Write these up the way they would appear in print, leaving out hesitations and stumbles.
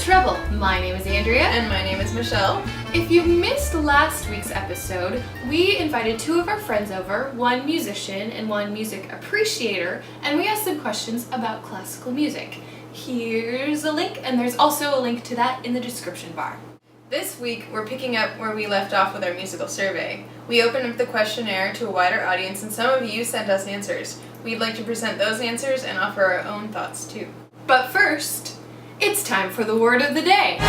Treble. My name is Andrea. And my name is Michelle. If you missed last week's episode, we invited two of our friends over, one musician and one music appreciator, and we asked them questions about classical music. Here's a link, and there's also a link to that in the description bar. This week, we're picking up where we left off with our musical survey. We opened up the questionnaire to a wider audience, and some of you sent us answers. We'd like to present those answers and offer our own thoughts too. But first, it's time for the word of the day.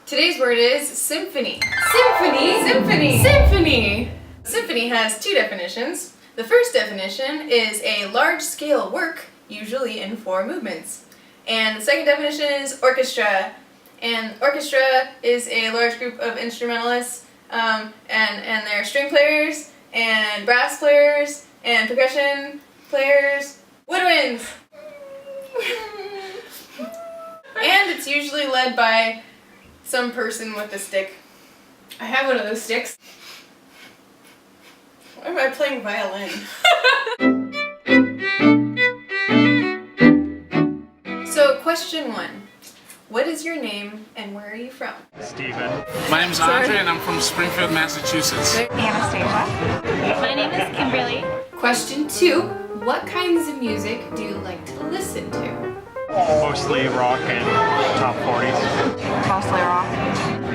Today's word is symphony. Symphony! Symphony! Symphony! Symphony has two definitions. The first definition is a large-scale work, usually in 4 movements. And the second definition is orchestra. And orchestra is a large group of instrumentalists, and they're string players, and brass players, and percussion players, woodwinds! And it's usually led by some person with a stick. I have one of those sticks. Why am I playing violin? So, question 1. What is your name and where are you from? Steven. My name is Andre and I'm from Springfield, Massachusetts. Anastasia. My name is Kimberly. Question 2. What kinds of music do you like to listen to? Mostly rock and top 40s. Mostly rock.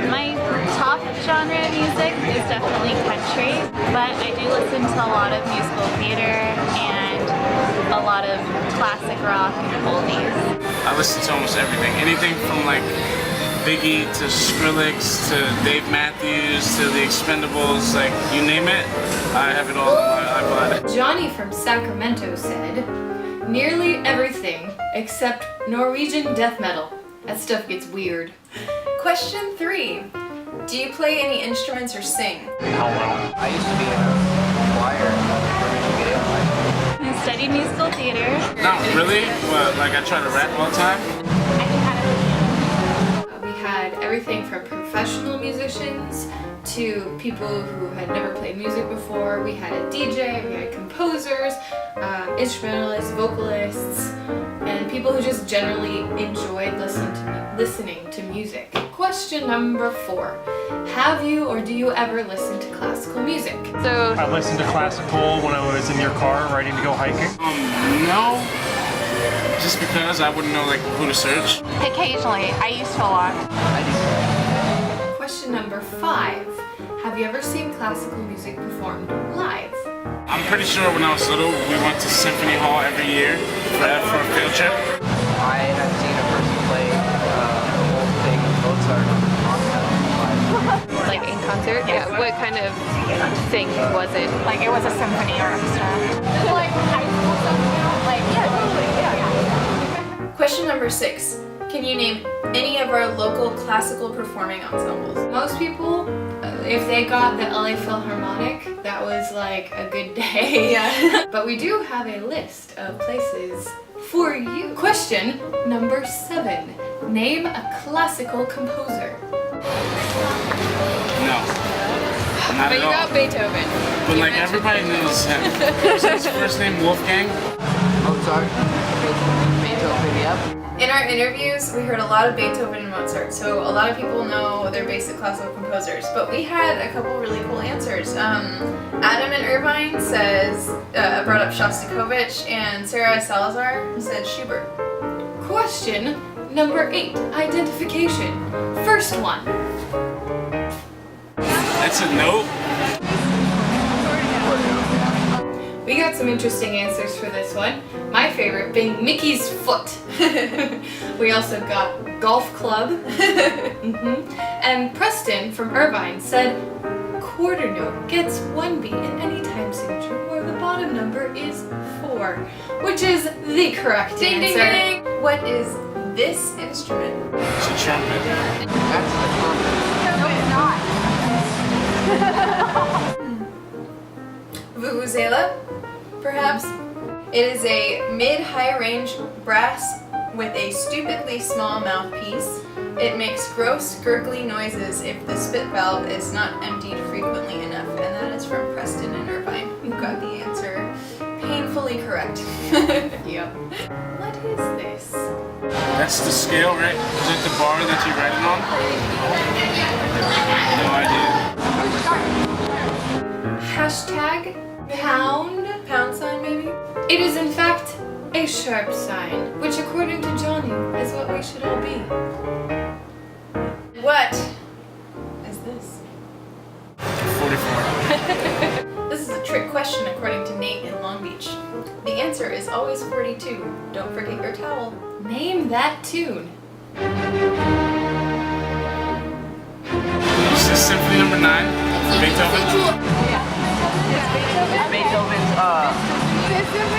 My top genre of music is definitely country, but I do listen to a lot of musical theater and a lot of classic rock and oldies. I listen to almost everything. Anything from like Biggie to Skrillex to Dave Matthews to the Expendables, like you name it, I have it all on my iPod. Johnny from Sacramento said, nearly everything except Norwegian death metal. That stuff gets weird. Question 3. Do you play any instruments or sing? Hello. I used to be in a choir. I studied musical theater. Not really, but like I try to rap all the time. I can kind of We had everything from professional musicians to people who had never played music before. We had a DJ, we had composers, instrumentalists, vocalists, and people who just generally enjoyed listening to music. Question number 4. Have you or do you ever listen to classical music? So I listened to classical when I was in your car riding to go hiking. No. Just because I wouldn't know like who to search. occasionally, I used to a lot. Question number 5. Have you ever seen classical music performed live? I'm pretty sure when I was little, we went to Symphony Hall every year for a field trip. I have seen a person play the whole thing of Mozart on Like in concert? Yeah. What kind of thing was it? Like it was a symphony orchestra. Like high school stuff, like totally, yeah. Question number 6. Can you name any of our local classical performing ensembles? Most people, if they got the LA Philharmonic, that was like a good day. Yeah. But we do have a list of places for you. Question number 7. Name a classical composer. No. Not But at you all. got Beethoven. But like everybody knows him. Is his first name Wolfgang? Mozart, Beethoven, yep. In our interviews, we heard a lot of Beethoven and Mozart, so a lot of people know their basic classical composers, but we had a couple really cool answers. Adam in Irvine brought up Shostakovich, and Sarah Salazar said Schubert. Question number 8. Identification. First one. That's a note. We got some interesting answers for this one. My favorite being Mickey's foot. We also got golf club. And Preston from Irvine said quarter note gets 1 beat in any time signature where the bottom number is 4, which is the correct Ding, ding, answer. ding, ding. What is this instrument? It's a trumpet. That's the trumpet. No, it's not. Vuvuzela, perhaps? It is a mid-high range brass with a stupidly small mouthpiece. It makes gross, gurgly noises if the spit valve is not emptied frequently enough. And that is from Preston and Irvine, who got the answer painfully correct. Yep. What is this? That's the scale, right? Is that the bar that you write it on? No idea. Hashtag pound. Pound sign, maybe? It is in fact a sharp sign, which according to Johnny is what we should all be. What is this? 44. This is a trick question according to Nate in Long Beach. The answer is always 42. Don't forget your towel. Name that tune. Is this Symphony Number 9? Beethoven? Beethoven's,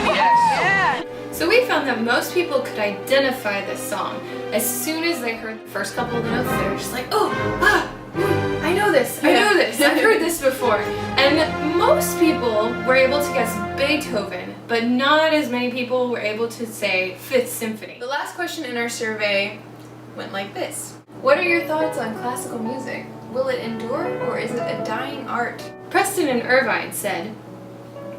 yes. So we found that most people could identify this song. As soon as they heard the first couple of the notes, they were just like, oh, I know this, I've heard this before. And most people were able to guess Beethoven, but not as many people were able to say Fifth Symphony. The last question in our survey went like this. What are your thoughts on classical music? Will it endure, or is it a dying art? Preston and Irvine said,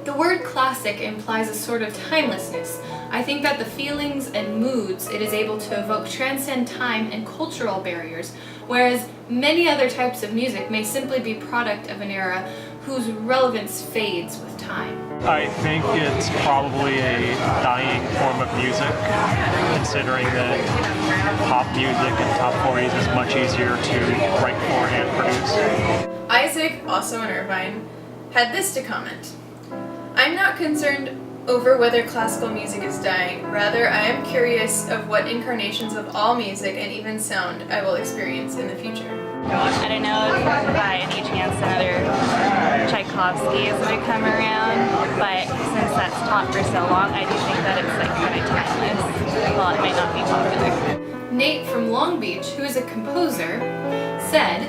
the word classic implies a sort of timelessness. I think that the feelings and moods it is able to evoke transcend time and cultural barriers, whereas many other types of music may simply be product of an era whose relevance fades with time. I think it's probably a dying form of music, considering that pop music and top 40s is much easier to write for and produce. Isaac, also in Irvine, had this to comment. I'm not concerned over whether classical music is dying. Rather, I am curious of what incarnations of all music and even sound I will experience in the future. I don't know if by any chance another Tchaikovsky is going to come around, but since that's taught for so long, I do think that it's like kind of timeless. Well, it might not be popular. Nate from Long Beach, who is a composer, said,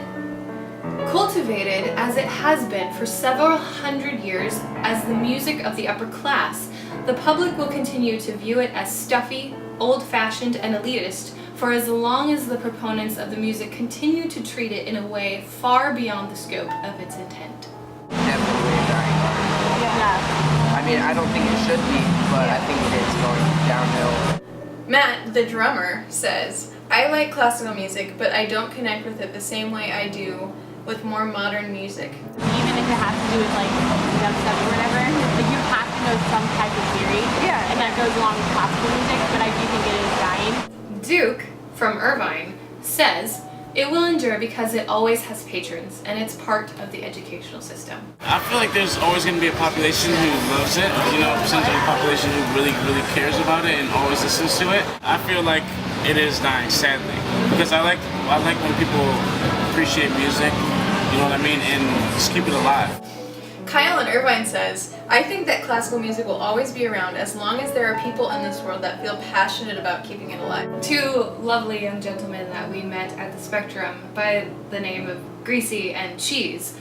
cultivated as it has been for several hundred years as the music of the upper class, the public will continue to view it as stuffy, old-fashioned, and elitist for as long as the proponents of the music continue to treat it in a way far beyond the scope of its intent. Definitely a dying art. Yeah. I mean, I don't think it should be, but I think it is going downhill. Matt, the drummer, says, I like classical music, but I don't connect with it the same way I do with more modern music. Even if it has to do with like dubstep or whatever, like you have to know some type of theory. Yeah. And that goes along with classical music, but I do think it is dying. Duke from Irvine says, it will endure because it always has patrons and it's part of the educational system. I feel like there's always going to be a population who loves it, you know, a percentage of the population who really cares about it and always listens to it. I feel like it is dying, sadly, because I like when people appreciate music, you know what I mean, and just keep it alive. Kyle in Irvine says, I think that classical music will always be around as long as there are people in this world that feel passionate about keeping it alive. Two lovely young gentlemen that we met at the Spectrum by the name of Greasy and Cheese.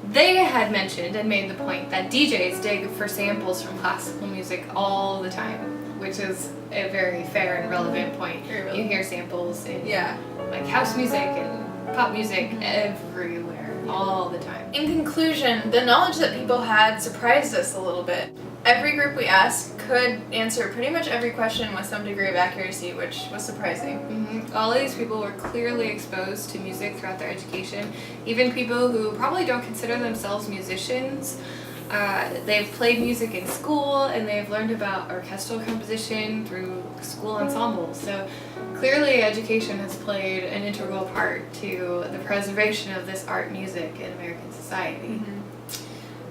They had mentioned and made the point that DJs dig for samples from classical music all the time, which is a very fair and relevant point. Very relevant. You hear samples in Yeah. like house music and pop music everywhere, all the time. In conclusion, the knowledge that people had surprised us a little bit. Every group we asked could answer pretty much every question with some degree of accuracy, which was surprising. All of these people were clearly exposed to music throughout their education. Even people who probably don't consider themselves musicians. They've played music in school and they've learned about orchestral composition through school ensembles. So clearly education has played an integral part to the preservation of this art music in American society.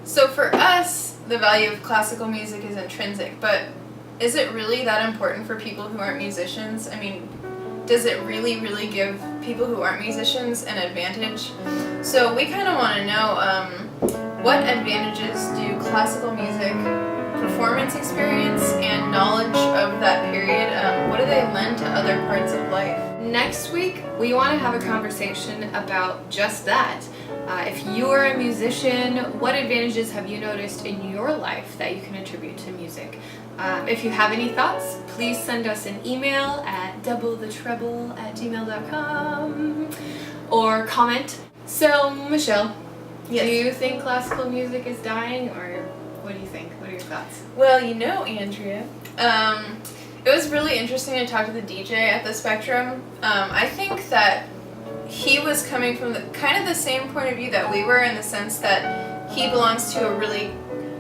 So for us, the value of classical music is intrinsic, but is it really that important for people who aren't musicians? I mean, does it really give people who aren't musicians an advantage? So we kind of want to know what advantages do classical music, performance experience, and knowledge of that period, what do they lend to other parts of life? Next week, we want to have a conversation about just that. If you're a musician, what advantages have you noticed in your life that you can attribute to music? If you have any thoughts, please send us an email at doublethetreble@gmail.com or comment. So, Michelle, Yes. do you think classical music is dying, or what do you think? What are your thoughts? Well, you know, Andrea, it It was really interesting to talk to the DJ at the Spectrum. I think that he was coming from kind of the same point of view that we were, in the sense that he belongs to a really,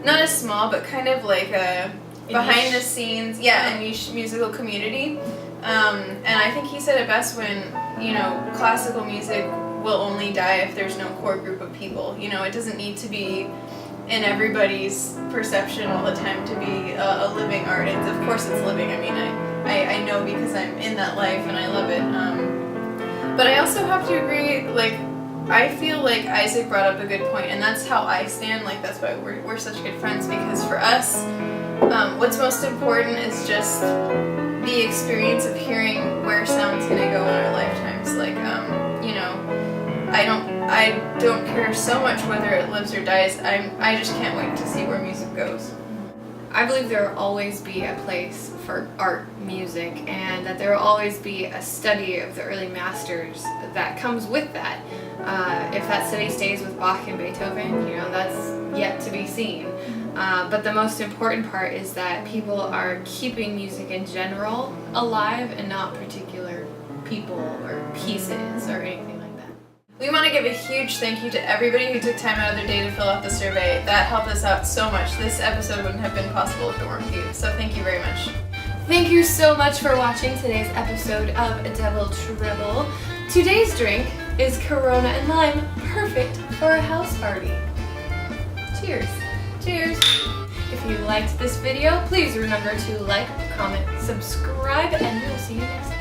not as small, but kind of like a behind the scenes, a niche musical community. And I think he said it best when, you know, classical music will only die if there's no core group of people. You know, it doesn't need to be in everybody's perception all the time to be a living art. Of course it's living. I mean, I know because I'm in that life and I love it. But I also have to agree, like, I feel like Isaac brought up a good point, and that's how I stand. Like, that's why we're such good friends, because for us, what's most important is just the experience of hearing where sound's gonna go in our lifetimes. Like, you know, I don't care so much whether it lives or dies. I just can't wait to see where music goes. I believe there will always be a place for art music, and that there will always be a study of the early masters that comes with that. If that study stays with Bach and Beethoven, you know, that's yet to be seen. But the most important part is that people are keeping music in general alive, and not particular people or pieces or anything like that. We want to give a huge thank you to everybody who took time out of their day to fill out the survey. That helped us out so much. This episode wouldn't have been possible if it weren't for you, so thank you very much. Thank you so much for watching today's episode of Devil Treble. Today's drink is Corona and Lime, perfect for a house party. Cheers. Cheers. If you liked this video, please remember to like, comment, subscribe, and we'll see you next time.